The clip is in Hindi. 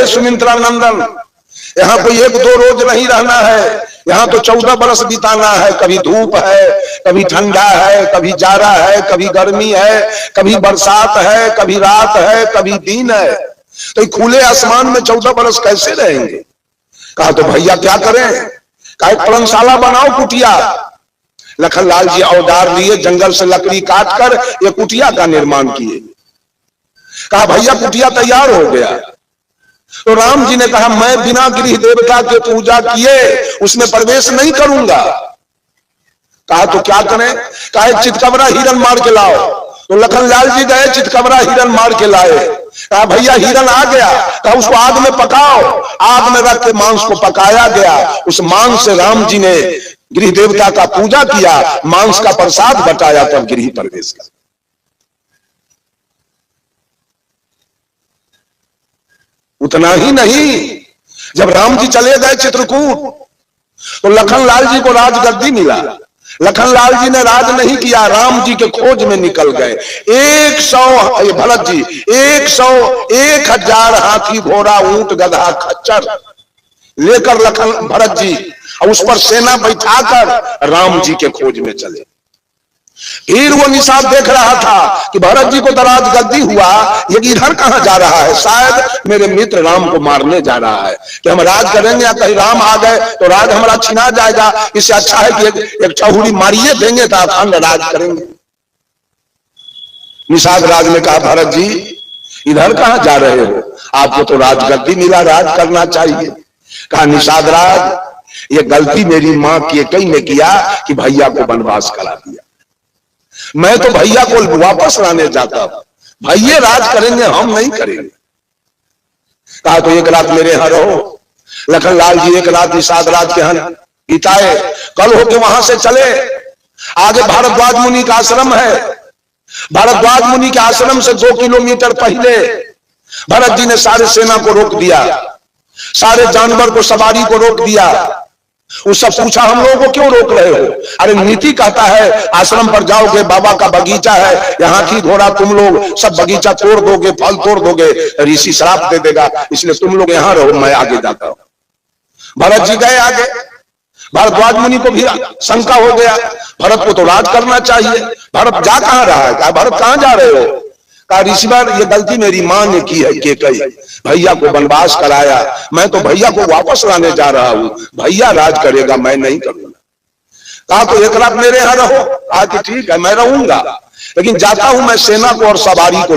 हे सुमित्रा नंदन, यहाँ कोई 1-2 रोज नहीं रहना है, यहाँ तो 14 बरस बिताना है। कभी धूप है, कभी ठंडा है, कभी जाड़ा है, कभी गर्मी है, कभी बरसात है, कभी रात है, कभी दिन है। तो खुले आसमान में 14 बरस कैसे रहेंगे? कहा तो भैया क्या करें? कहा एक पलंगशाला बनाओ, कुटिया। लखनलाल जी औजार लिए, जंगल से लकड़ी काट कर ये कुटिया का निर्माण किए। कहा भैया कुटिया तैयार हो गया। तो राम जी ने कहा मैं बिना गृह देवता के पूजा किए उसमें प्रवेश नहीं करूंगा। कहा तो क्या करें? कहा एक चितकबरा हिरन मार के लाओ। तो लखनलाल जी गए, चितकबरा हिरन मार के लाए। कहा भैया हिरन आ गया। कहा उसको आग में पकाओ। आग में रख के मांस को पकाया गया। उस मांस से राम जी ने गृह देवता का पूजा किया, मांस का प्रसाद बटाया, तब गृह प्रवेश किया। उतना ही नहीं, जब राम जी चले गए चित्रकूट तो लखनलाल जी को राजगद्दी मिला। लखनलाल जी ने राज नहीं किया, राम जी के खोज में निकल गए। 100 भरत जी 101,000 हाथी घोड़ा ऊंट गधा खच्चर लेकर भरत जी उस पर सेना बैठाकर राम जी के खोज में चले। फिर वो निषाद देख रहा था कि भरत जी को तो राजगद्दी हुआ, ये इधर कहां जा रहा है? शायद मेरे मित्र राम को मारने जा रहा है कि हम राज करेंगे, या कहीं राम आ गए तो राज हमारा छिना जाएगा। इससे अच्छा है कि एक छहुरी मारिए देंगे तो अखंड राज करेंगे। निषाद राज ने कहा भरत जी इधर कहां जा रहे हो? आपको तो राजगद्दी मिला, राज करना चाहिए। कहा निषाद राज ये गलती मेरी मां की कई ने किया कि भैया को वनवास करा दिया। मैं तो भैया को वापस लाने जाता हूं, भैया राज करेंगे, हम नहीं करेंगे। कहा तो एक रात मेरे यहां रहो। लखनलाल जी एक रात निषाद राज के यहां बिताए। कल होके वहां से चले। आगे भारद्वाज मुनि का आश्रम है। भारद्वाज मुनि के आश्रम से 2 किलोमीटर पहले भरत जी ने सारे सेना को रोक दिया, सारे जानवर को, सवारी को रोक दिया। उससे पूछा हम लोगों को क्यों रोक रहे हो? अरे नीति कहता है आश्रम पर जाओगे, बाबा का बगीचा है, यहाँ की घोड़ा तुम लोग सब बगीचा तोड़ दोगे, फल तोड़ दोगे, ऋषि श्राप दे देगा, इसलिए तुम लोग यहाँ रहो, मैं आगे जाता हूं। भरत जी गए आगे। भारद्वाज मुनि को भी शंका हो गया, भरत को तो राज करना चाहिए, भरत जा कहां रहा है? कहा भरत कहां जा रहे हो? कहा ऋषिवर ये गलती मेरी मां ने की है कि कही भैया को वनवास कराया, मैं तो भैया को वापस लाने जा रहा हूं, भैया राज करेगा, मैं नहीं करूंगा। कहा तो एक रात मेरे यहां रहो। कहा कि ठीक है मैं रहूंगा, लेकिन जाता हूं मैं सेना को और सवारी को